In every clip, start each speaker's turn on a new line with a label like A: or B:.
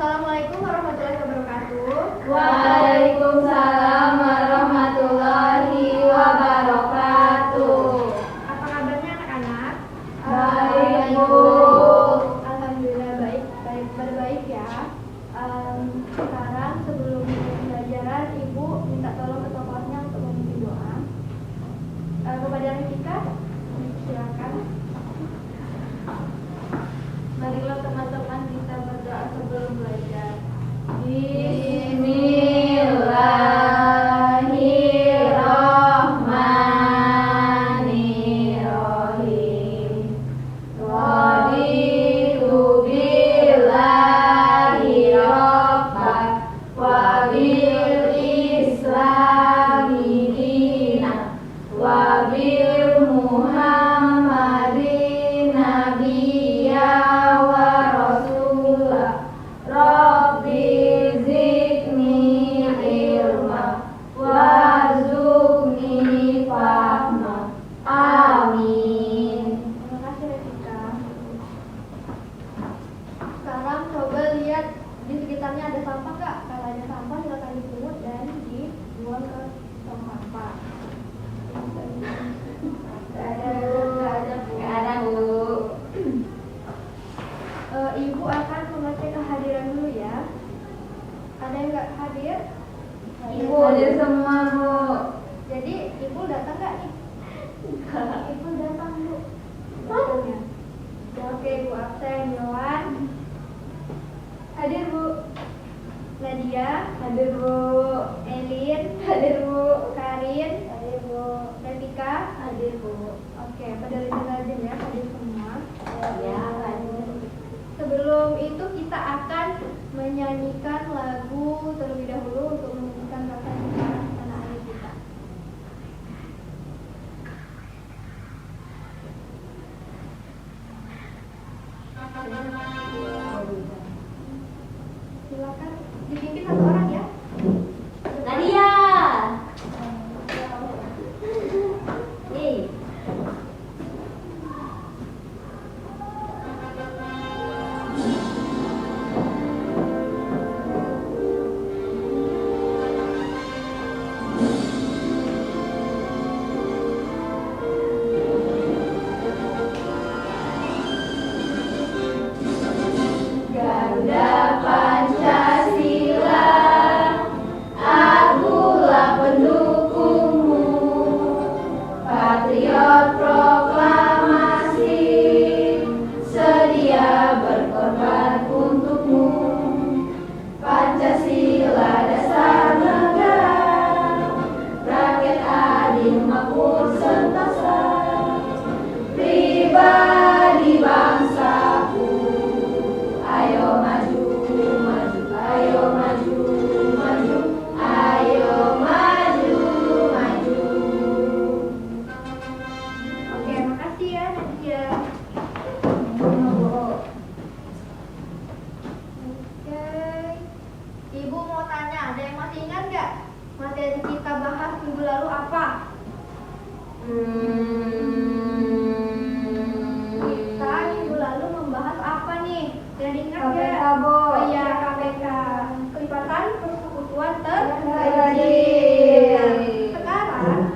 A: Assalamualaikum warahmatullahi wabarakatuh.
B: Waalaikumsalam warahmatullahi wabarakatuh.
A: Apa kabarnya anak-anak?
B: Baik, Bu.
A: Alhamdulillah baik, baik ya. Sekarang sebelum pembelajaran, Ibu minta tolong ke tokohnya untuk memimpin doa. Kepada Rifika, silakan. Marilah teman-teman kita berdoa sebelum belajar.
B: Bismillahirrahmanirrahim. Raditu billahi rabban wa bil islami dinan wa bil muhammadin nabiyya wa rasulah. Rabbi zidni ilma warzuqni fahma. Amin.
A: Terima kasih Rifika. Sekarang coba lihat di sekitarnya ada sampah nggak? Kalau ada sampah silakan dipungut dan dibuang ke tong sampah.
B: Nggak ada, Bu.
A: Ibu akan mengecek kehadiran dulu ya. Ada yang nggak hadir?
B: Ibu hadir semua, Bu.
A: Jadi ibu datang nggak nih? Ibu datang Bu. Datangnya. Oke, Ibu absen. Yohan hadir Bu. Nadia
B: Hadir, Bu.
A: Elin
B: Hadir, Bu.
A: Karin
B: Hadir, Bu.
A: Revika
B: Hadir, Bu.
A: Oke, pada rajin ya hadir semua.
B: Ya, hadir.
A: Sebelum itu kita akan menyanyikan lagu terlebih dahulu untuk menunjukkan rasa cinta tanah air kita. Silakan dipimpin satu orang ya.
B: Nadia. Nih. Garuda Pancasila, akulah pendukungmu, patriot proklamasi, sedia berkorban untukmu. Pancasila dasar negara, rakyat adil makmur sentosa, pribadi bangsaku. Ayo maju, maju, ayo maju, maju, ayo maju, maju.
A: Oke, makasih ya Nadia. Oke, Ibu mau tanya, ada yang masih ingat nggak materi kita bahas minggu lalu apa? Kita minggu lalu membahas apa nih? Yang diingat
B: KPK,
A: nggak?
B: Bu.
A: Oh iya, KPK. Kelibatan persekutuan terkecil.
B: Terkecil.
A: Sekarang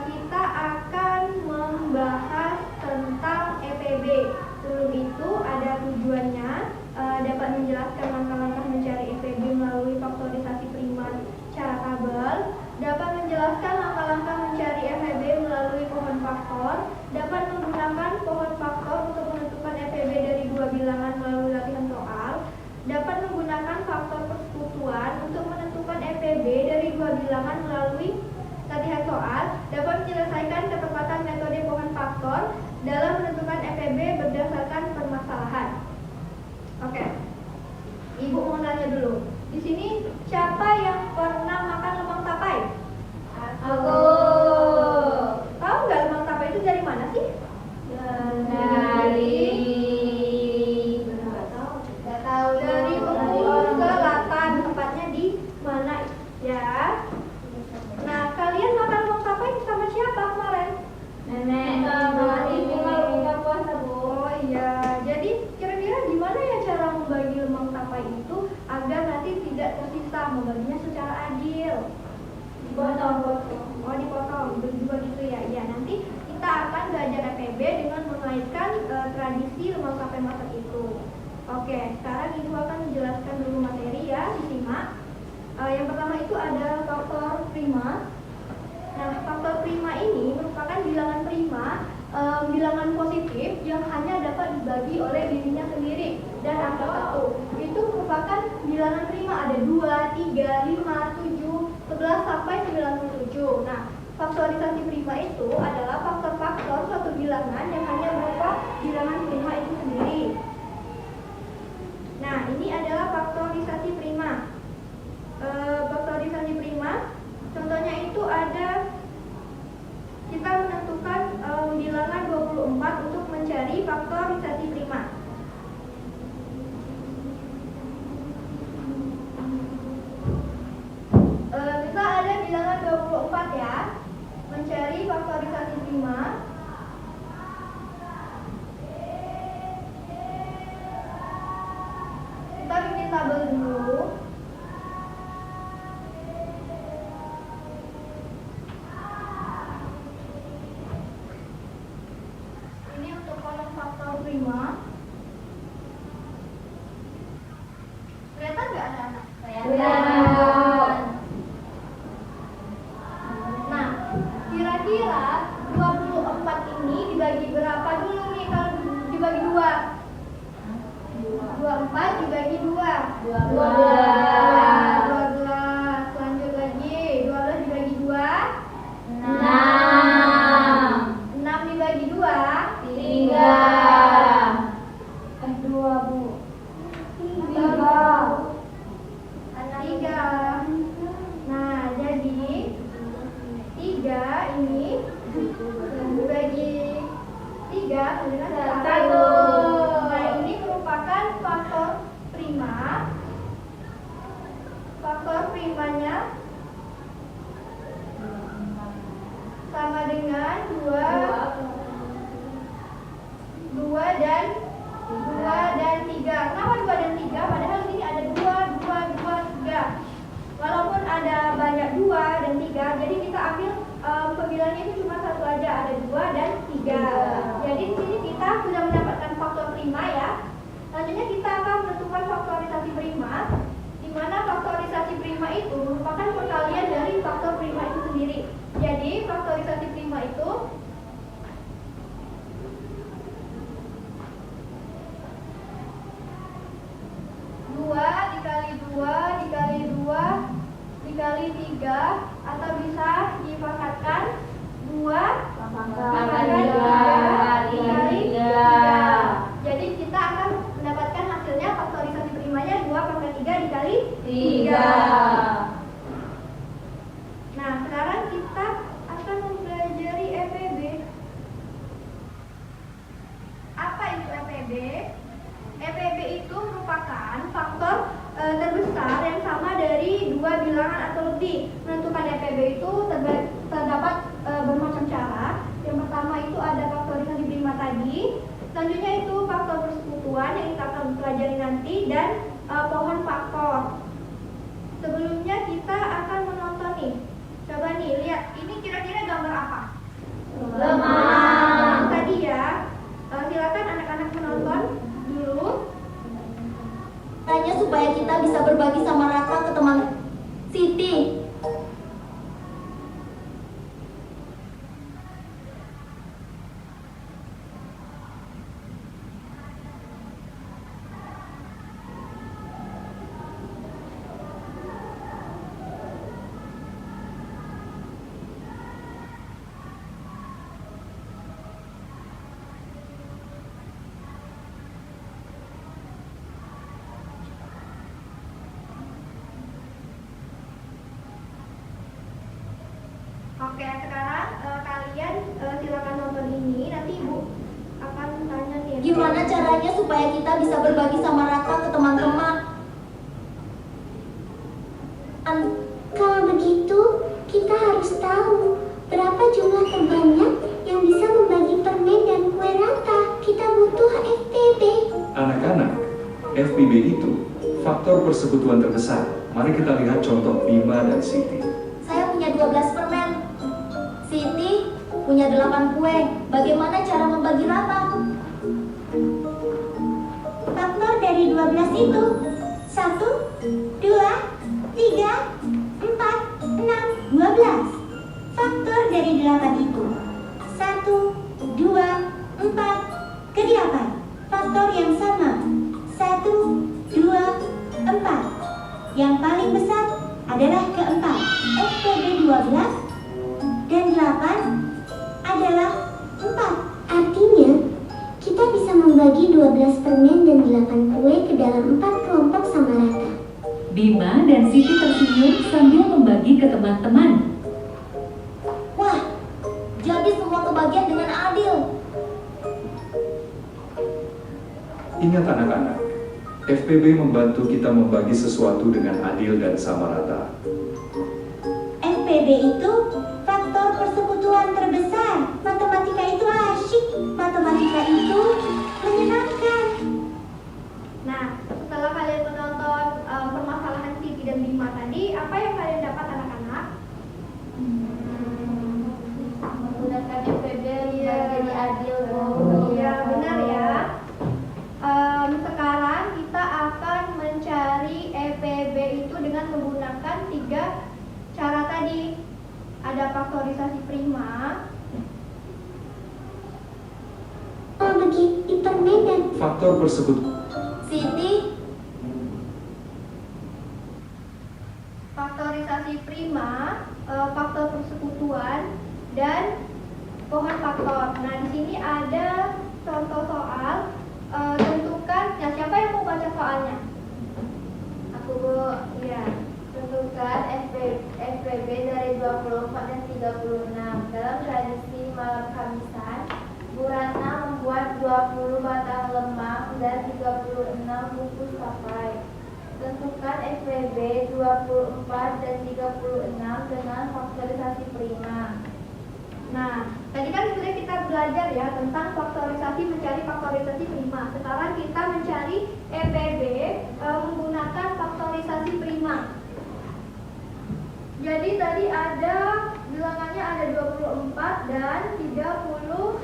A: kita akan membahas tentang EPB. Sebelum itu ada tujuannya, dapat menjelaskan langkah-langkah mencari EPB melalui faktorisasi primer cara tabel, dapat menjelaskan langkah-langkah mencari EPB melalui pohon faktor, dapat menggunakan pohon faktor untuk menentukan EPB dari dua bilangan melalui latihan soal, dapat menggunakan faktor persekutuan untuk menentukan EPB dari dua bilangan melalui latihan soal, dapat menyelesaikan ketepatan metode pohon faktor dalam menentukan EPB berdasarkan permasalahan. Oke, Ibu mau nanya dulu. Di sini siapa yang pernah makan lemang tapai?
B: Aku
A: Tahu nggak lemang tapai itu dari mana sih?
B: dari
A: Nggak tahu. Dari Bengkulu Selatan, tempatnya di mana ya? Nah, kalian makan lemang tapai sama siapa kemarin?
B: nenek sama ibu kalau buka puasa, Bu.
A: Oh iya, jadi kira-kira gimana ya cara membagi lemang tapai itu tidak tersisa, membaginya secara adil.
B: Dipotong-potong.
A: Oh, dipotong, berdua gitu ya. Ya, nanti kita akan belajar EPB dengan mengaitkan tradisi lembaga KP masak itu. Oke, sekarang Ibu akan menjelaskan dulu materi ya, disimak. Yang pertama itu ada faktor prima. Nah, faktor prima ini merupakan bilangan prima, bilangan positif yang hanya dapat dibagi oleh dirinya sendiri dan angka 1. Itu merupakan bilangan prima, ada 2, 3, 5, 7, 11 sampai 97. Nah, faktorisasi prima itu adalah faktor-faktor suatu bilangan yang hanya berupa bilangan prima itu sendiri. Nah, ini adalah faktorisasi prima. Faktorisasi prima, contohnya itu ada kita menentukan bilangan 24 untuk mencari faktorisasi prima. Kita ada bilangan 24 ya, mencari faktorisasi prima. Kita bikin tabel dulu. Ini untuk kolom faktor prima. Kelihatan nggak anak-anak?
B: Kelihatan.
A: Nah, kira-kira 24 ini dibagi berapa dulu nih kalau dibagi 2? 24 dibagi 2.
B: 12.
A: 12. Lanjut lagi. 12 dibagi 2.
B: 6.
A: 6 dibagi 2.
B: 3.
A: 2, Bu.
B: 3.
A: 3. Nah, jadi 3 ini dibagi 3 dengan 1. Nah, ini merupakan faktor prima. Faktor primanya sama dengan 2 dan 3. Kenapa 2 dan 3? Padahal di sini ada 2, 3. Walaupun ada banyak 2 dan 3, jadi kita ambil pembilangnya itu cuma satu aja, ada 2 dan 3. Jadi di sini kita sudah mendapatkan faktor prima ya. Selanjutnya kita akan menentukan faktorisasi prima, di mana faktorisasi prima itu merupakan perkalian dari faktor prima itu sendiri. Jadi faktorisasi prima itu dikali 3 atau bisa dipangkatkan 2
B: Pangkat 3 dikali 3.
A: Jadi kita akan mendapatkan hasilnya faktorisasi primanya 2 pangkat 3 dikali
B: 3.
A: Nah, sekarang kita akan mempelajari EPB. Apa itu EPB? EPB itu merupakan faktor terbesar yang sama dari 2 bilangan atau lebih. Menentukan EPB itu terdapat bermacam cara. Yang pertama itu ada faktorisasi prima tadi. Selanjutnya itu faktor persekutuan yang kita akan pelajari nanti, dan pohon faktor. Sebelumnya kita akan menonton nih. Coba nih, lihat. Ini kira-kira gambar apa?
B: Lemang.
A: Tadi ya. Silakan anak-anak menonton dulu.
C: Caranya supaya kita bisa berbagi sama rata ke teman Siti.
A: Oke, sekarang kalian silakan nonton ini. Nanti Ibu akan tanya nih.
C: Gimana caranya supaya kita bisa berbagi sama rata ke teman-teman?
D: Kalau begitu, kita harus tahu berapa jumlah terbanyak yang bisa membagi permen dan kue rata. Kita butuh FPB.
E: Anak-anak, FPB itu faktor persekutuan terbesar. Mari kita lihat contoh Bima dan Siti.
C: Saya punya 12 permen. Siti punya 8 kue. Bagaimana cara membagi rata?
D: Faktor dari 12 itu 1, 2, 3, 4, 6, 12. Faktor dari 8 itu 1, 2, 4, ke 8. Faktor yang sama 1, 2, 4. Yang paling besar adalah keempat. FPB 12 dan 8 adalah 4.
F: Artinya, kita bisa membagi 12 permen dan 8 kue ke dalam 4 kelompok sama rata.
G: Bima dan Siti tersenyum sambil membagi ke teman-teman.
C: Wah, jadi semua kebagian dengan adil.
E: Ingat anak-anak, FPB membantu kita membagi sesuatu dengan adil dan sama rata.
D: FPB itu faktor persekutuan terbesar. Matematika itu asyik. Matematika itu menyenangkan.
A: Nah, setelah kalian menonton permasalahan Siti dan Bima tadi, apa yang kalian dapat anak-anak?
B: Menggunakan FPB menjadi adil.
A: Iya, benar ya. Sekarang kita akan mencari EPB itu dengan menggunakan 3 cara tadi. Ada faktorisasi prima,
F: Bagi di permen.
E: Faktor persekutuan.
C: Siti,
A: faktorisasi prima, faktor persekutuan, dan pohon faktor. Nah, di sini ada contoh soal. Tentukan, ya siapa yang mau baca soalnya?
B: Aku Bu.
A: Iya.
B: Tentukan FPB dari 24 dan 36. Dalam tradisi malam Kamisan, Bu Ratna membuat 20 batang lemang dan 36 bungkus papai. Tentukan FPB 24 dan 36 dengan faktorisasi prima.
A: Nah, tadi kan sudah kita belajar ya tentang faktorisasi, mencari faktorisasi prima. Sekarang kita mencari EPB menggunakan faktorisasi prima. Jadi tadi ada bilangannya ada 24 dan 36.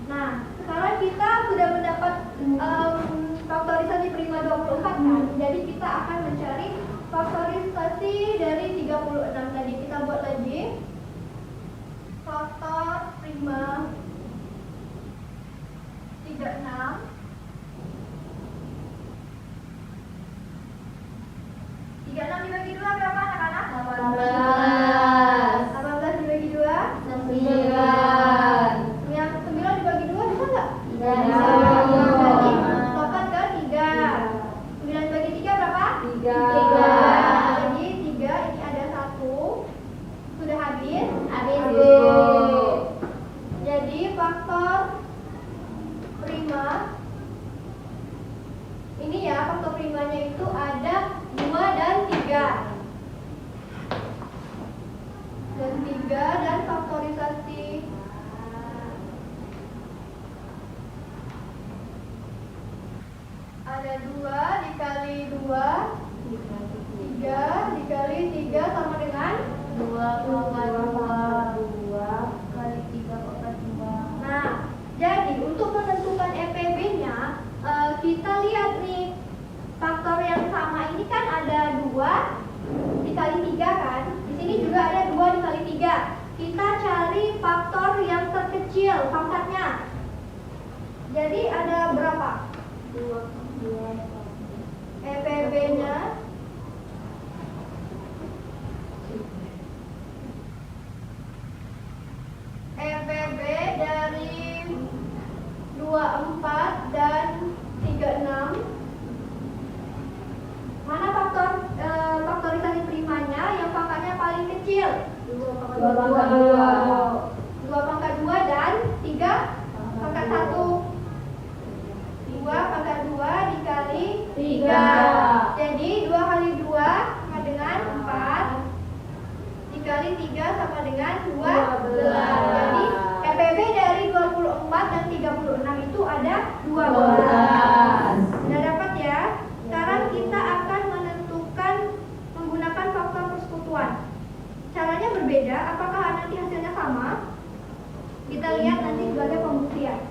A: Nah, sekarang kita sudah mendapat faktorisasi prima 24 kan. Jadi kita akan mencari faktorisasi dari 36 tadi. Kita buat lagi. Faktor prima 36 dibagi 2 berapa anak-anak? 18 dibagi 2
B: 9.
A: Yang 9 dibagi 2 bisa nggak?
B: Bisa.
A: Berarti lompat ke 3. 9 dibagi 3 berapa?
B: 3.
A: Jadi 3 ini ada 1. Sudah habis?
B: Habis, Bu.
A: Jadi faktor prima ini ya, faktor primanya itu ada 2 dan 3. Dan 3 dan faktorisasi ada 2 dikali 2, 3 dikali 3 sama dengan
B: 2,2 kali 3,2.
A: Nah, jadi untuk menentukan EPB-nya, kita lihat nih, faktor yang sama ini kan ada 2 dikali 3 kan? Di sini juga ada 2 dikali 3. Kita cari faktor yang terkecil, pangkatnya. Jadi ada berapa?
B: 2.
A: EPB-nya EPB dari 24 dan 36. Mana faktorisasi primanya yang pangkatnya paling kecil?
B: 2,2.
A: 2 pangkat 2 dan 3 pangkat 1. 2 pangkat 2 dikali 3. Jadi 2 kali 2 sama dengan 4. Dikali 3 sama dengan 12. Jadi EPB dari 24 dan 36 itu ada 12. Sudah dapat ya? Sekarang kita akan lihat nanti sebagai pembuktian.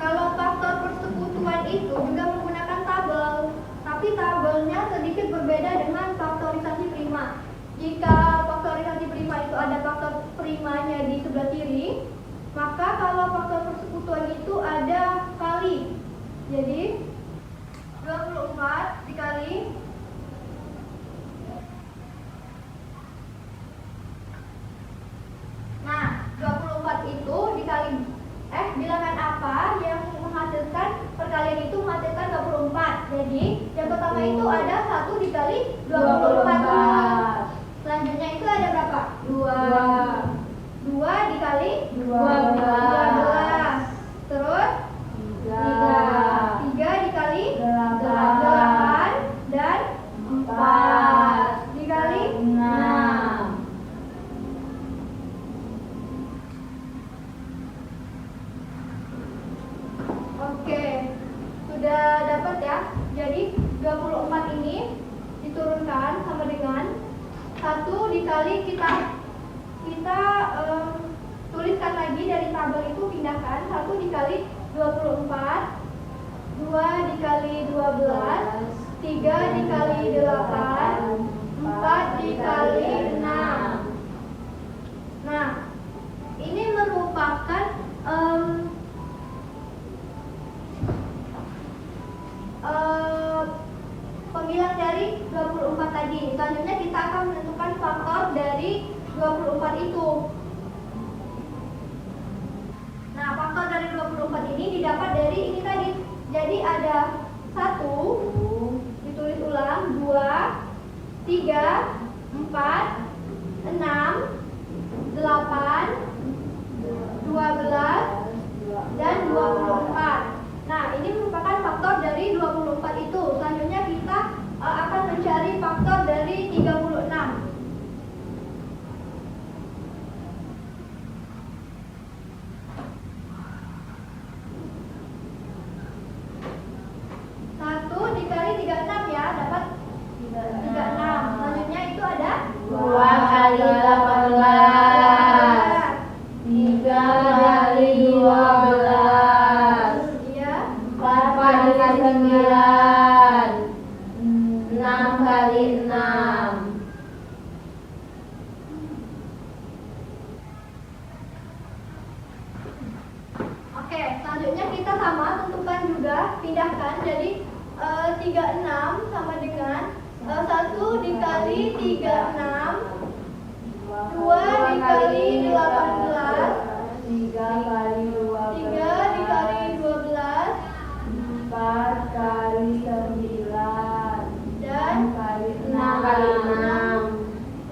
A: Kalau faktor persekutuan itu juga menggunakan tabel, tapi tabelnya sedikit berbeda dengan faktorisasi prima. Jika faktorisasi prima itu ada faktor primanya di sebelah kiri, maka kalau faktor persekutuan itu ada kali. Jadi 24 dikali Nah, 24 itu dikali bilangan apa yang menghasilkan perkalian itu menghasilkan 24. Jadi, yang pertama itu ada 1 dikali 24. Selanjutnya itu ada berapa? 2 dikali 12. Terus 3 dikali 8 dan 4 dikali 6. Oke, sudah dapat ya. Jadi 24 ini diturunkan sama dengan 1 dikali kita tuliskan lagi dari tabel itu, pindahkan 1 dikali 24, 2 dikali 12, 3 dikali 8, 4 dikali 6. Nah, ini merupakan penghilang dari 24 tadi. Selanjutnya kita akan menentukan faktor dari 24 itu. Nah, faktor dari 24 ini didapat dari ini tadi. Jadi ada 1, ditulis ulang, 2, 3, 4, 6, 8, 12, dan 24. Nah, ini merupakan faktor dari 24 itu. Selanjutnya kita akan mencari faktor dari 36. Satu dikali 36 ya, dapat 36. Selanjutnya itu ada
B: 2 kali 18, 3 kali 12,
A: Iya.
B: 4 kali 9, 6 kali 6.
A: Oke, selanjutnya kita sama tentukan juga, pindahkan. Jadi 36 sama dengan 1 dikali 36, 2 dikali 18,
B: 3 kali 12,
A: 3 dikali 12,
B: 4 kali 9,
A: dan
B: 6 kali 6.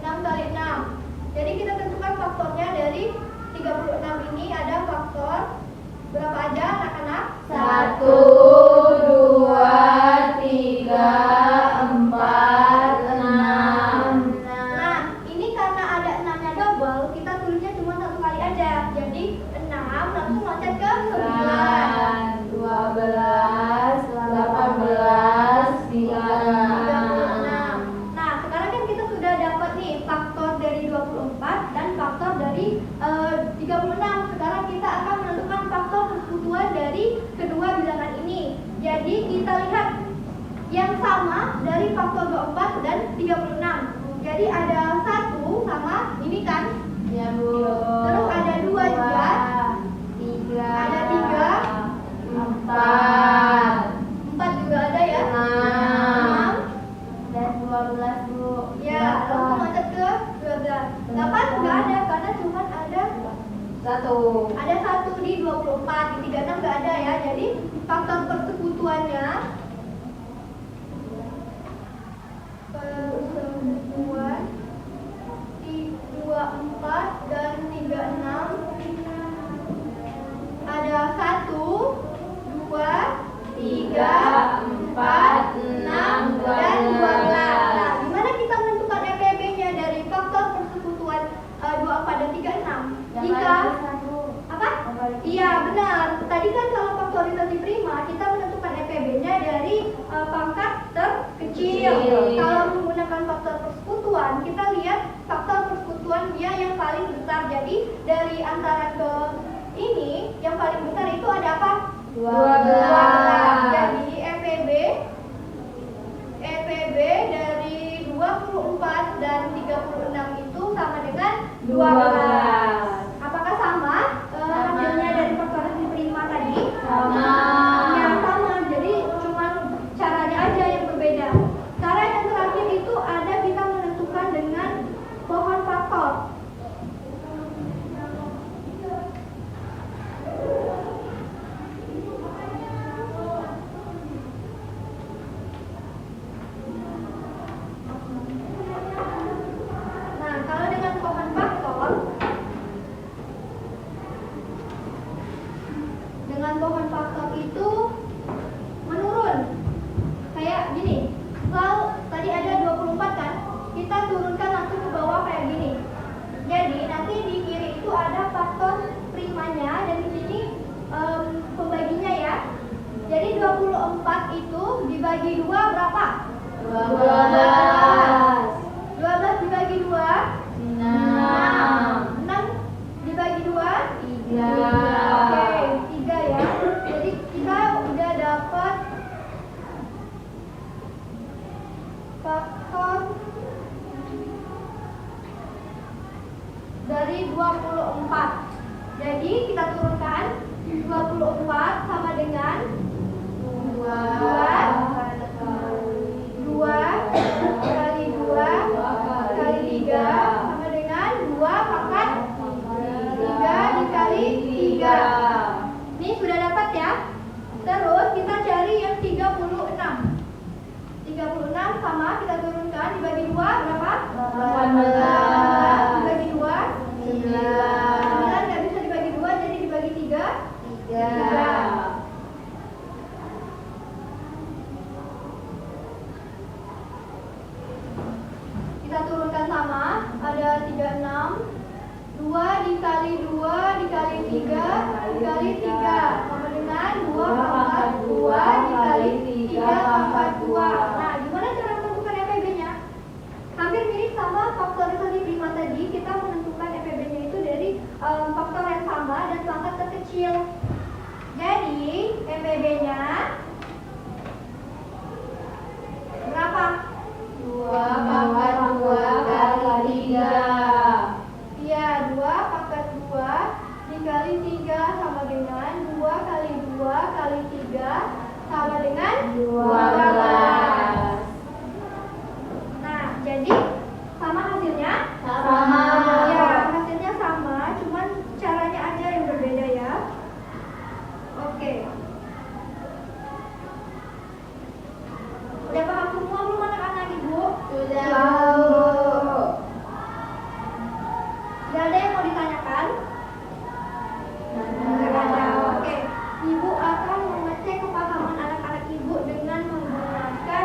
A: 6 kali 6. Jadi kita tentukan faktornya dari 36 ini. Ada faktor berapa aja anak-anak?
B: 1, 2, 3, 4, 6.
A: Nah, ini karena ada 6-nya double, kita tulisnya cuma 1 kali aja. Jadi 6 langsung loncat ke 9.
B: 12, 18, 36.
A: Nah, sekarang kan kita sudah dapat nih faktor dari 24 dan faktor dari 36. Sekarang kita akan menentukan faktor persekutuan dari kedua bilangan ini. Jadi kita lihat yang sama dari faktor 24 dan 36. Jadi ada 1 sama ini kan.
B: Ya, Bu.
A: Terus ada 2 juga.
B: 3.
A: Ada 3.
B: 4.
A: 4 juga ada ya.
B: 6. Dan 12, Bu.
A: Ya, langsung loncat ke 12. 8 nggak ada karena cuma ada
B: 1.
A: Ada 1 di 24, di 36 nggak ada ya. Jadi faktor persekutuannya pertemuan 24 dan 36 ada 1, 2, 3, 4, 6, dan 12. Nah, gimana kita menentukan EPB-nya dari faktor persekutuan 24 dan 36? Jika apa? Iya, benar. Tadi kan kalau faktorisasi prima kita menentukan EPB-nya dari pangkat terkecil. Kalau menggunakan faktor persekutuan, kita lihat faktor persekutuan dia yang paling besar. Jadi dari antara ke ini yang paling besar itu ada apa? 12. Jadi EPB dari 24 dan 36 itu sama dengan 12. Apakah sama hasilnya dari faktorisasi prima tadi?
B: Sama.
A: Ya, sama. Jadi cuma caranya aja yang berbeda. Cara yang terakhir itu ada kita menentukan dengan pohon faktor. Nah, kalau dengan pohon faktor, itu menurun. Kayak gini. Kalau tadi ada 24 kan, kita turunkan langsung ke bawah kayak gini. Jadi nanti di kiri itu ada faktor primanya dan di sini pembaginya ya. Jadi 24 itu dibagi 2 berapa? 12. 12 dibagi 2 6. 6 dibagi 2 3. Oke, 3 ya. Jadi kita udah dapat faktor dari 24. Jadi kita turunkan 24 sama dengan 2 kali 2 kali 3 sama dengan 2 pangkat 3 dikali 3. Ini sudah dapat ya. Terus kita cari yang 36. 36 sama kita turunkan dibagi 2 berapa? 18 dibagi 2 9 nggak bisa dibagi 2 jadi dibagi 3 kita turunkan sama ada 36 2 dikali 2 dikali 3 dikali 3 sama dengan 2 pangkat 2 dikali 3 pangkat 2. Nah, gimana cara menentukan EPB-nya? Hampir mirip sama faktorisasi prima tadi. Kita menentukan EPB-nya itu dari faktor yang sama dan pangkat terkecil. Jadi EPB-nya berapa?
B: 2 pangkat 2 kali 3.
A: Iya, 2 pangkat 2 dikali 3 sama dengan 2 kali 2 kali 3 sama dengan 12. Nah, jadi sama hasilnya?
B: Sama.
A: Ya, hasilnya sama, cuman caranya aja yang berbeda ya. Oke. Udah paham semua belum anak-anak Ibu?
B: Sudah.
A: Gak ada yang mau ditanyakan? Gak ada. Oke. Ibu akan mengecek kepahaman anak-anak Ibu dengan menggunakan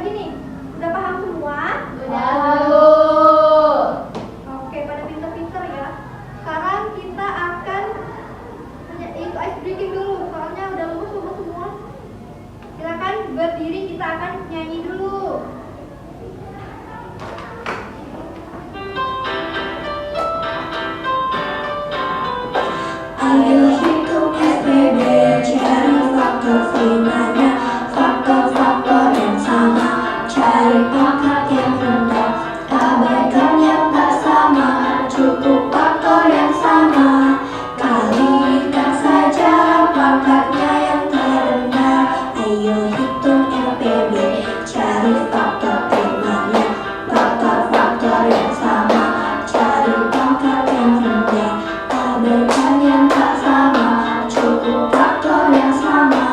A: bagi nih. Udah paham semua?
B: Sudah, Bu.
A: Oke, pada pinter-pinter ya. Sekarang kita akan itu ice breaking dulu, soalnya udah lemes semua. Silakan berdiri, kita akan nyanyi dulu.
H: Ayo hitung SPB, cari faktor primanya, faktor-faktor yang sama, cari pangkat yang rendah, abaikan yang tak sama, cukup faktor yang sama, kalikan saja pangkatnya yang terendah. Ayo hitung SPB, cari faktor primanya, faktor-faktor yang sama, cari pangkat yang rendah, abaikan yang tak sama, cukup faktor yang sama,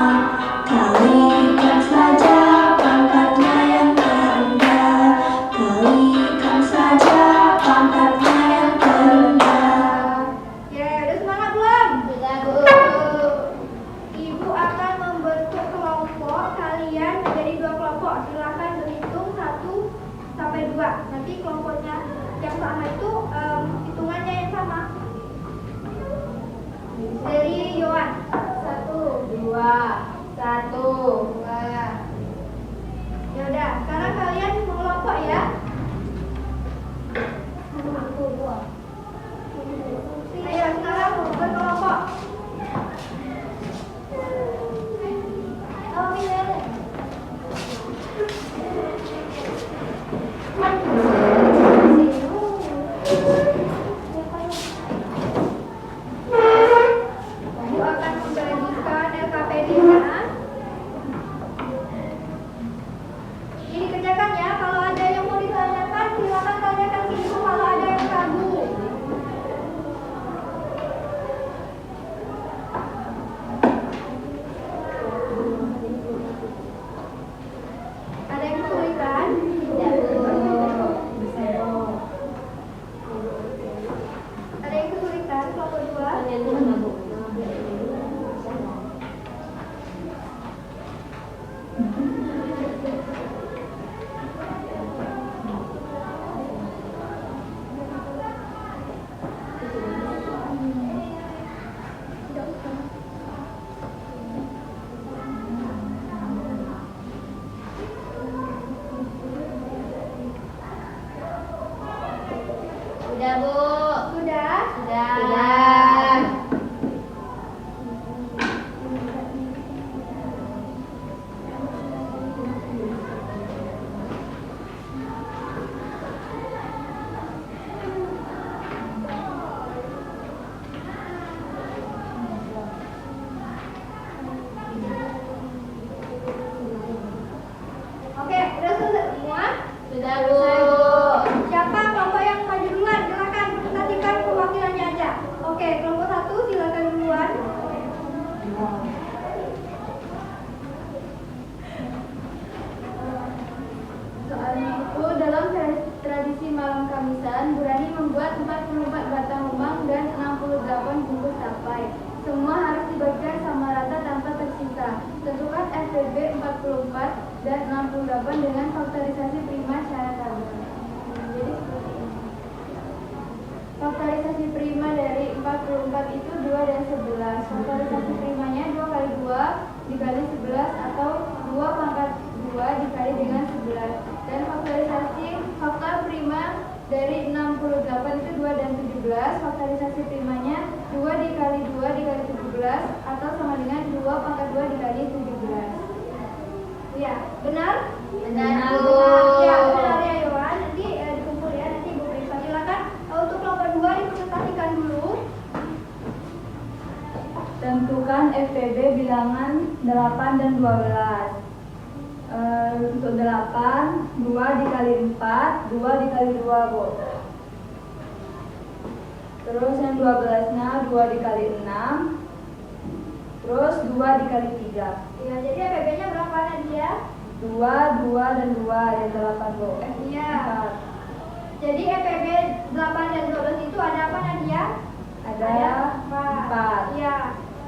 H: kalikan saja pangkatnya yang terendah, kalikan saja pangkatnya yang terendah.
A: Ya, udah semangat belum?
B: Sudah, Bu.
A: Ibu akan membentuk kelompok kalian menjadi 2 kelompok. Silakan berhitung 1 sampai 2. Nanti kelompoknya yang sama itu hitungannya yang sama. Dari Yohan.
B: 1, 2, 1, 2.
A: Ya udah, sekarang kalian mengelompok ya. Ayo sekarang berkelompok. Oh, pilih. Ibu akan membagikan LKPD-nya. Ini dikerjakan ya. Kalau ada yang mau ditanyakan, silakan tanyakan ke ibu kalau ada yang ragu. Ada yang kesulitan? Ada yang kesulitan kelompok 2?
B: Sudah, Bu.
A: Sudah?
B: Sudah.
A: Oke, udah selesai semua?
B: Sudah, Bu.
A: Siapa kelompok yang maju duluan? Silakan presentasikan perwakilannya aja. Oke, kelompok 1 silakan duluan.
B: Soalnya itu dalam tradisi malam Kamisan, Burani membuat 44 batang lemang dan 68 bungkus tapai. Semua harus dibagikan sama rata tanpa tersisa. Tentukan FPB 44 dan 68 dengan faktorisasi prima secara tabel. Jadi seperti ini. Faktorisasi prima dari 44 itu 2 dan 11. Faktorisasi primanya 2 kali 2 dikali 11 atau 2 pangkat 2 dikali dengan 11. Dan faktorisasi faktor prima dari 68 itu 2 dan 17. Faktorisasi primanya 2 dikali 2 dikali 17 atau sama dengan 2 pangkat 2 dikali 17.
A: Ya, benar?
B: Benar, Bu.
A: Ya, benar ya Yohan. Nanti dikumpul ya, nanti Ibu periksa. Silakan untuk kelompok 2 dipresentasikan dulu.
B: Tentukan FPB bilangan 8 dan 12. Untuk 8, 2 dikali 4, 2 dikali 2, Bu. Terus yang 12-nya 2 dikali 6, terus 2 dikali 3.
A: Ya, jadi FPB-nya berapa Nadia?
B: 2, 2, dan 2, yang 8, Bu.
A: Iya.
B: 4.
A: Jadi FPB 8 dan 12 itu ada apa Nadia?
B: Ada 4.
A: Iya.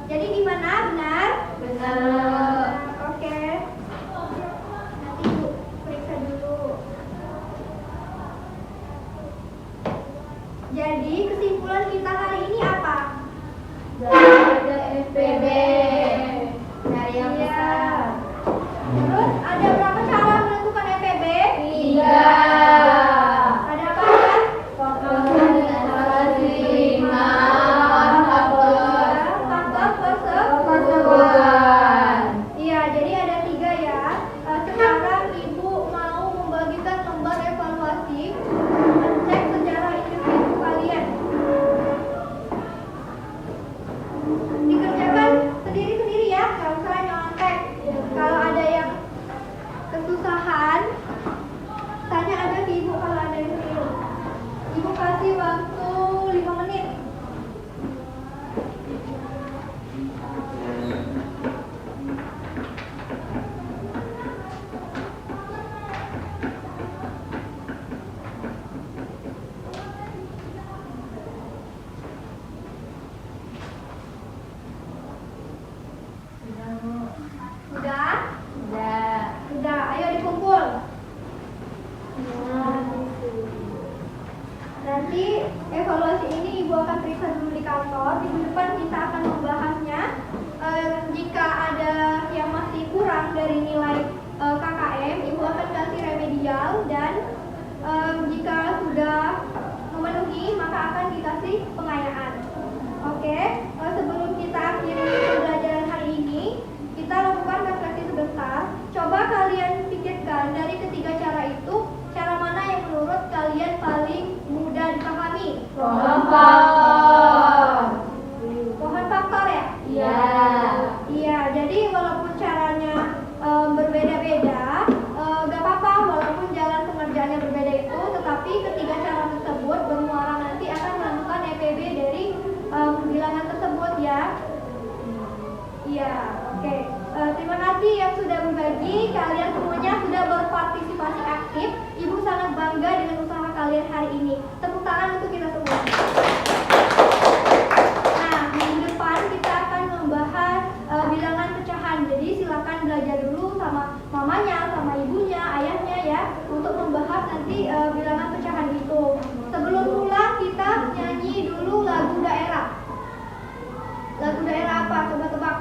A: Jadi gimana? Benar?
B: Benar.
A: Oke. Nanti Ibu periksa Jadi kesimpulan kita hari ini apa?
B: Belajar FPB. Dari yang
A: Iya.
B: besar.
A: Terus ada berapa cara menentukan FPB?
B: 3.
A: Ada apa aja?
B: Faktor persetujuan.
A: Iya, jadi ada 3 ya. Sekarang Ibu mau membagikan lembar evaluasi mengecek sejarah individu kalian. Dikerjakan sendiri-sendiri ya, nggak usah nyontek. Kalau ada yang kesusahan, tanya aja ke Ibu kalau ada yang keliru. Ibu kasih waktu 5 menit. Sudah? Sudah, ayo dikumpul. Nanti evaluasi ini Ibu akan periksa dulu di kantor. Minggu depan kita akan membahasnya. Jika ada yang masih kurang dari nilai KKM, Ibu akan kasih remedial dan jika sudah memenuhi maka akan dikasih pengayaan. Oke, sebelum kita akhiri pembelajaran hari ini, kita lakukan refleksi sebentar. Coba kalian pikirkan dari ketiga cara itu, cara mana yang menurut kalian paling mudah dipahami?
B: Pohon faktor.
A: Pohon faktor ya?
B: Iya.
A: Iya, jadi walaupun caranya berbeda-beda, gak apa-apa walaupun jalan pengerjaannya berbeda itu, tetapi ketiga cara tersebut bermuara nanti akan menentukan EPB dari bilangan tersebut ya. Iya, oke. Terima kasih yang sudah berbagi. Kalian semuanya sudah berpartisipasi aktif. Ibu sangat bangga dengan usaha kalian hari ini. Tepuk tangan untuk kita semua. Nah, minggu depan kita akan membahas bilangan pecahan. Jadi silakan belajar dulu sama mamanya, sama ibunya, ayahnya ya, untuk membahas nanti bilangan pecahan itu. Sebelum pulang kita nyanyi dulu lagu daerah. Lagu daerah apa? Coba tebak.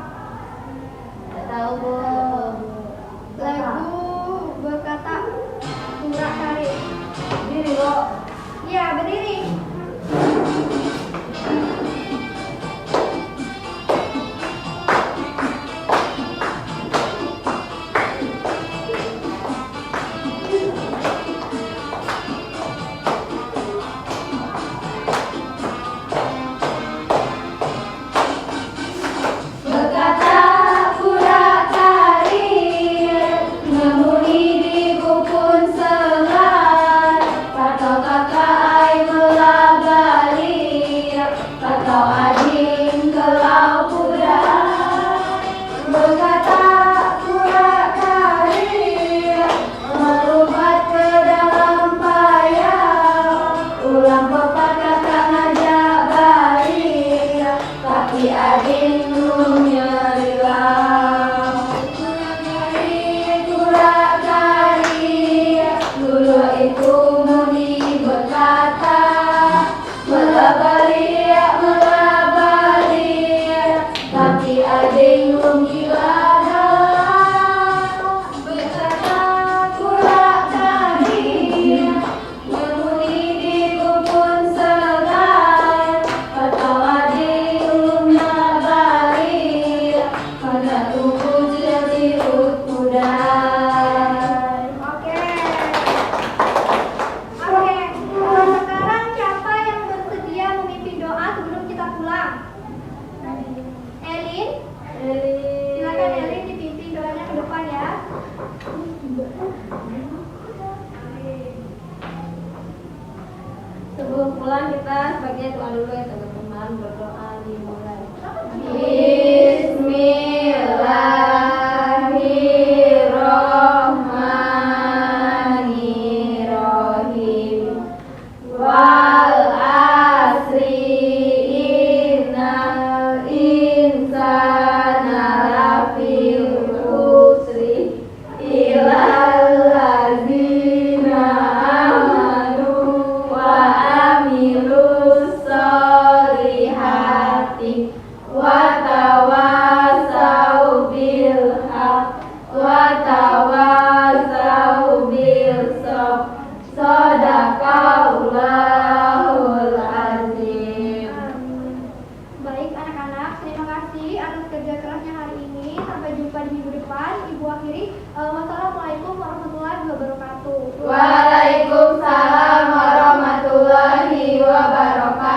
B: Tahu, Bu.
A: Lagu berkata Surak Sari.
B: Diri, Bu.
A: Iya, berdiri.
B: Berkata Purasari, ngemuni di kupun selat, patau kakai melabari, patau ading ke laut pura. Berkata Purasari, merubat ke dalam payah, ulang pepatah kang ajak balik, tapi ading dulu itu muni berkata melabari, tapi ading gila berkata kurak tadi muni di kupun selat, atau ading melabari karena tunggu jadi udai.
A: Oke. Sekarang siapa yang bersedia memimpin doa sebelum kita pulang? Elin? Silakan Elin dipimpin doanya ke depan ya.
B: Sebelum pulang kita sebagai doa dulu ya teman-teman, berdoa dimulai. Bismillahirrahmanirrahim. Wal asri innal insana lafi khusri illal ladzina amanu wa amilul wa tawassaw bil sabr. Shadaqallahul azim.
A: Baik anak-anak, terima kasih atas kerja kerasnya hari ini. Sampai jumpa di minggu depan. Ibu akhiri, wassalamualaikum warahmatullahi wabarakatuh.
B: Waalaikumsalam warahmatullahi wabarakatuh.